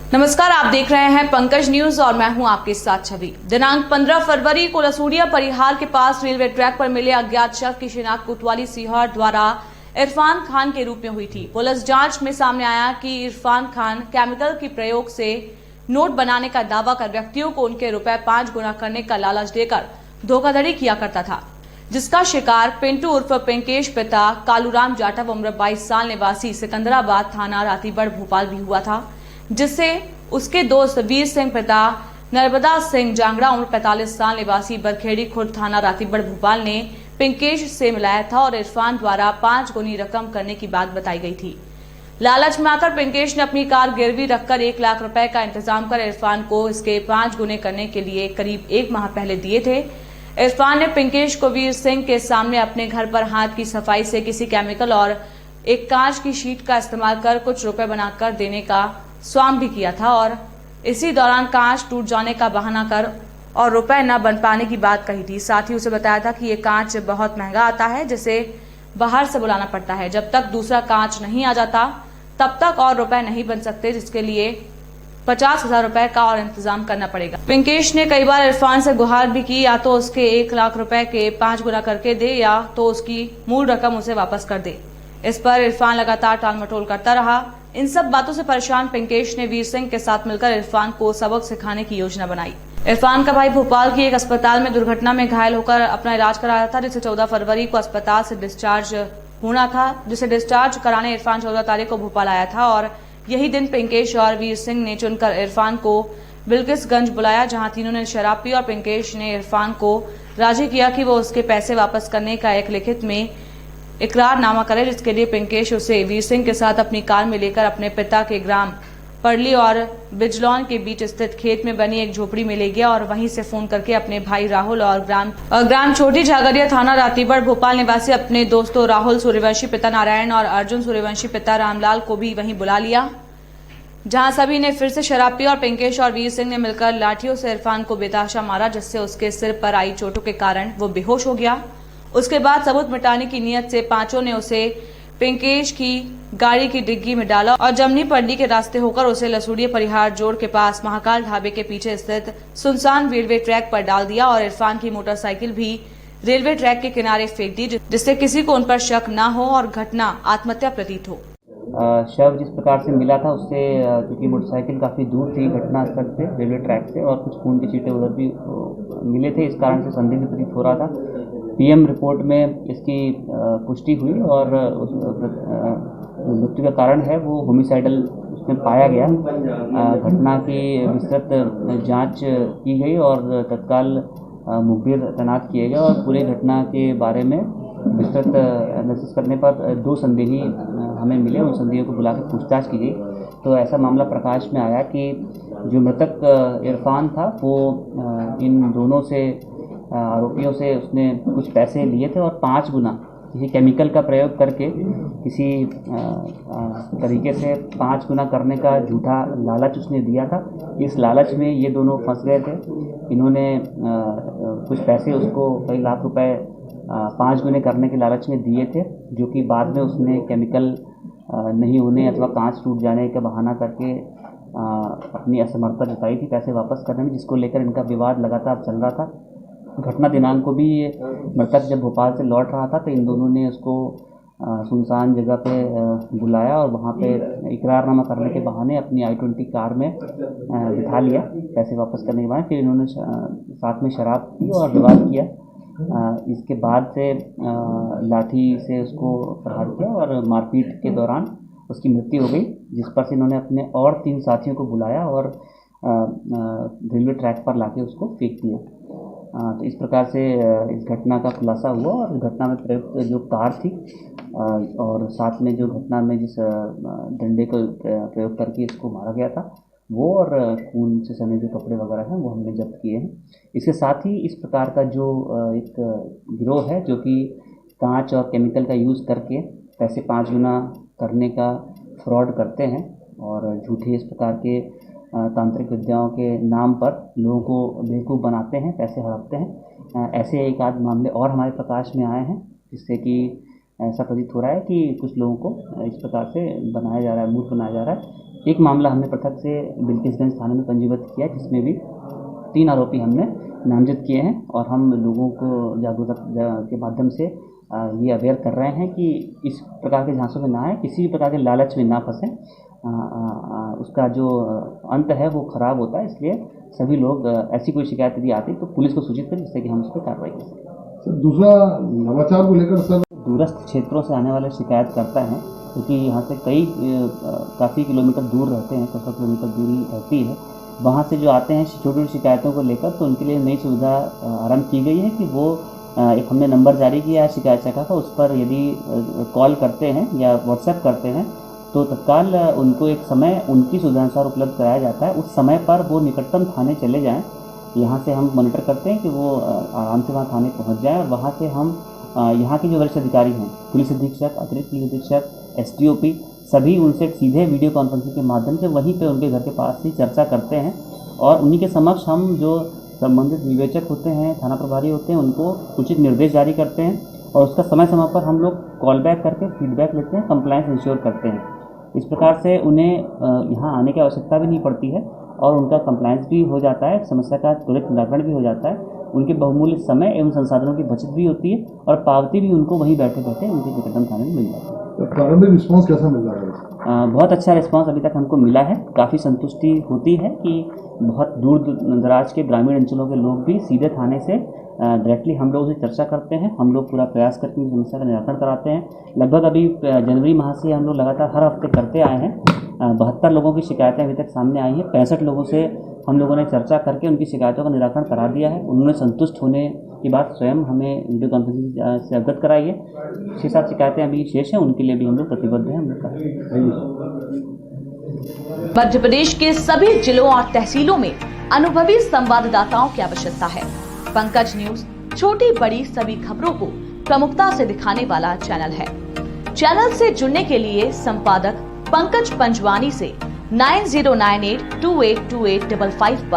नमस्कार, आप देख रहे हैं पंकज न्यूज और मैं हूं आपके साथ छवि। दिनांक 15 फरवरी को लसूड़िया परिहार के पास रेलवे ट्रैक पर मिले अज्ञात शख्स की शिनाख्त कोतवाली सीहोर द्वारा इरफान खान के रूप में हुई थी। पुलिस जांच में सामने आया कि इरफान खान केमिकल के प्रयोग से नोट बनाने का दावा कर व्यक्तियों को उनके रुपए 5 गुना करने का लालच देकर धोखाधड़ी किया करता था, जिसका शिकार पिंटू उर्फ पिंकेश पिता कालूराम जाटव उम्र 22 साल निवासी सिकंदराबाद थाना रातीगढ़ भोपाल भी हुआ था, जिससे उसके दोस्त वीर सिंह पिता नर्मदा सिंह जांगड़ा उम्र 45 साल निवासी बरखेड़ी खुर्द थाना रातीगढ़ भोपाल ने पिंकेश से मिलाया था और इरफान द्वारा 5 गुनी रकम करने की बात बताई गई थी। लालच में आकर पिंकेश ने अपनी कार गिरवी रखकर 1 लाख रुपए का इंतजाम कर इरफान को इसके 5 गुने करने के लिए करीब 1 माह पहले दिए थे। इरफान ने पिंकेश को वीर सिंह के सामने अपने घर पर हाथ की सफाई से किसी केमिकल और एक कांच की शीट का इस्तेमाल कर कुछ रुपए बनाकर देने का स्वाम भी किया था और इसी दौरान कांच टूट जाने का बहाना कर और रुपए न बन पाने की बात कही थी। साथ ही उसे बताया था कि ये कांच बहुत महंगा आता है, जिसे बाहर से बुलाना पड़ता है। जब तक दूसरा कांच नहीं आ जाता तब तक और रुपए नहीं बन सकते, जिसके लिए 50,000 रुपए का और इंतजाम करना पड़ेगा। पिंकेश ने कई बार इरफान से गुहार भी की, या तो उसके 1 लाख रुपए के 5 गुना करके दे या तो उसकी मूल रकम उसे वापस कर दे। इस पर इरफान लगातार टालमटोल करता रहा। इन सब बातों से परेशान पिंकेश ने वीर सिंह के साथ मिलकर इरफान को सबक सिखाने की योजना बनाई। इरफान का भाई भोपाल की एक अस्पताल में दुर्घटना में घायल होकर अपना इलाज कराया था, जिसे 14 फरवरी को अस्पताल से डिस्चार्ज होना था, जिसे डिस्चार्ज कराने इरफान 14 तारीख को भोपाल आया था और यही दिन पिंकेश और वीर सिंह ने चुनकर इरफान को बिल्किसगंज बुलाया, जहां तीनों ने शराब पी और पिंकेश ने इरफान को राजी किया कि वो उसके पैसे वापस करने का एक लिखित में इकरारनामा करे, जिसके लिए पिंकेश उसे वीर सिंह के साथ अपनी कार में लेकर अपने पिता के ग्राम परली और बिजलौन के बीच स्थित खेत में बनी एक झोपड़ी में ले गया और वहीं से फोन करके अपने भाई राहुल और ग्राम छोटी झागरिया थाना रातीगढ़ भोपाल निवासी अपने दोस्तों राहुल सूर्यवंशी पिता नारायण और अर्जुन सूर्यवंशी पिता रामलाल को भी वहीं बुला लिया, जहां सभी ने फिर से शराब पी और पिंकेश और वीर सिंह ने मिलकर लाठियों से इरफान को बेतहाशा मारा, जिससे उसके सिर पर आई चोटों के कारण वो बेहोश हो गया। उसके बाद सबूत मिटाने की नीयत से पांचों ने उसे पिंकेश की गाड़ी की डिग्गी में डाला और जमनी पडली के रास्ते होकर उसे लसूड़िया परिहार जोड़ के पास महाकाल ढाबे के पीछे स्थित सुनसान रेलवे ट्रैक पर डाल दिया और इरफान की मोटरसाइकिल भी रेलवे ट्रैक के किनारे फेंक दी, जिससे किसी को उन पर शक न हो और घटना आत्महत्या प्रतीत हो। शव जिस प्रकार से मिला था उससे, क्योंकि मोटरसाइकिल काफ़ी दूर थी घटनास्थल से रेलवे ट्रैक से और कुछ खून के छींटे उधर भी मिले थे, इस कारण से संदिग्ध प्रतीत हो रहा था। पीएम रिपोर्ट में इसकी पुष्टि हुई और मृत्यु का कारण है वो होमिसाइडल उसमें पाया गया। घटना की विस्तृत जांच की गई और तत्काल मुखबिर तैनात किए गए और पूरे घटना के बारे में विस्तृत एनालिसिस करने पर 2 संदेही हमें मिले। उन संदेहियों को बुलाकर पूछताछ की गई तो ऐसा मामला प्रकाश में आया कि जो मृतक इरफान था वो इन दोनों से आरोपियों से उसने कुछ पैसे लिए थे और 5 गुना किसी केमिकल का प्रयोग करके किसी तरीके से 5 गुना करने का झूठा लालच उसने दिया था। इस लालच में ये दोनों फंस गए थे। इन्होंने कुछ पैसे उसको कई लाख रुपए 5 गुने करने के लालच में दिए थे, जो कि बाद में उसने केमिकल नहीं होने अथवा कांच टूट जाने का बहाना करके अपनी असमर्थता जताई थी पैसे वापस करने में, जिसको लेकर इनका विवाद लगातार चल रहा था। घटना दिनांक को भी मृतक जब भोपाल से लौट रहा था तो इन दोनों ने उसको सुनसान जगह पे बुलाया और वहाँ पे इकरारनामा करने के बहाने अपनी i20 कार में बिठा लिया पैसे वापस करने के बहाने। फिर इन्होंने साथ में शराब पी और विवाद किया। इसके बाद से लाठी से उसको प्रहार किया और मारपीट के दौरान उसकी मृत्यु हो गई, जिस पर से इन्होंने अपने और 3 साथियों को बुलाया और रेलवे ट्रैक पर लाके उसको फेंक दिया। तो इस प्रकार से इस घटना का खुलासा हुआ और इस घटना में प्रयुक्त जो कार थी और साथ में जो घटना में जिस डंडे को प्रयोग करके इसको मारा गया था वो और खून से सने जो कपड़े वगैरह हैं वो हमने जब्त किए हैं। इसके साथ ही इस प्रकार का जो एक गिरोह है जो कि कांच और केमिकल का यूज़ करके पैसे 5 गुना करने का फ्रॉड करते हैं और झूठे इस प्रकार के तांत्रिक विद्याओं के नाम पर लोगों को बेवकूफ़ बनाते हैं, पैसे हड़पते हैं। ऐसे एक आध मामले और हमारे प्रकाश में आए हैं, जिससे कि ऐसा प्रतीत हो रहा है कि कुछ लोगों को इस प्रकार से बनाया जा रहा है, मूर्ख बनाया जा रहा है एक मामला हमने पृथक से बिल्किसगंज थाने में पंजीबद्ध किया, जिसमें भी 3 आरोपी हमने नामजद किए हैं और हम लोगों को जागरूकता के माध्यम से ये अवेयर कर रहे हैं कि इस प्रकार के झांसों में ना आए, किसी भी प्रकार के लालच में ना फंसें। उसका जो अंत है वो खराब होता है, इसलिए सभी लोग ऐसी कोई शिकायत यदि आती है तो पुलिस को सूचित करें, जिससे कि हम उस पर कार्रवाई कर सकें। सर, दूसरा नवाचार को लेकर सर दूरस्थ क्षेत्रों से आने वाले शिकायत करता है, क्योंकि यहाँ से कई काफ़ी किलोमीटर दूर रहते हैं, 100 किलोमीटर दूरी रहती है। वहाँ से जो आते हैं छोटी छोटी शिकायतों को लेकर, तो उनके लिए नई सुविधा आरंभ की गई है कि वो एक हमने नंबर जारी किया है शिकायत शाखा का, उस पर यदि कॉल करते हैं या व्हाट्सएप करते हैं तो तत्काल उनको एक समय उनकी सुविधानुसार उपलब्ध कराया जाता है। उस समय पर वो निकटतम थाने चले जाएं। यहाँ से हम मॉनिटर करते हैं कि वो आराम से वहाँ थाने पहुँच जाएं, और वहाँ से हम यहाँ के जो वरिष्ठ अधिकारी हैं, पुलिस अधीक्षक, अतिरिक्त पुलिस अधीक्षक, SDOP, सभी उनसे सीधे वीडियो कॉन्फ्रेंसिंग के माध्यम से वहीं पे उनके घर के पास ही चर्चा करते हैं, और उन्हीं के समक्ष हम जो संबंधित विवेचक होते हैं, थाना प्रभारी होते हैं, उनको उचित निर्देश जारी करते हैं, और उसका समय समय पर हम लोग कॉल बैक करके फीडबैक लेते हैं, कंप्लायंस इंश्योर करते हैं। इस प्रकार से उन्हें यहाँ आने की आवश्यकता भी नहीं पड़ती है और उनका कंप्लायंस भी हो जाता है, समस्या का त्वरित निराकरण भी हो जाता है, उनके बहुमूल्य समय एवं संसाधनों की बचत भी होती है, और पावती भी उनको वहीं बैठे बैठे उनके निकटतम थाने में मिल जाती है। तो प्रारंभिक रिस्पांस कैसा मिल रहा है? बहुत अच्छा रिस्पांस अभी तक हमको मिला है। काफ़ी संतुष्टि होती है कि बहुत दूर दराज के ग्रामीण अंचलों के लोग भी सीधे थाने से डायरेक्टली हम लोग से चर्चा करते हैं। हम लोग पूरा प्रयास करके इस समस्या का निराकरण कराते हैं। लगभग अभी जनवरी माह से हम लोग लगातार हर हफ्ते करते आए हैं। 72 लोगों की शिकायतें अभी तक सामने आई हैं। 65 लोगों से हम लोगों ने चर्चा करके उनकी शिकायतों का निराकरण करा दिया है। उन्होंने संतुष्ट होने की बात स्वयं हमें वीडियो कॉन्फ्रेंसिंग से अवगत कराई है। 6-7 शिकायतें अभी शेष हैं, उनके लिए भी हम लोग प्रतिबद्ध हैं। हम लोग मध्य प्रदेश के सभी जिलों और तहसीलों में अनुभवी संवाददाताओं की आवश्यकता है। पंकज न्यूज छोटी बड़ी सभी खबरों को प्रमुखता से दिखाने वाला चैनल है। चैनल से जुड़ने के लिए संपादक पंकज पंजवानी से 9098282855 पर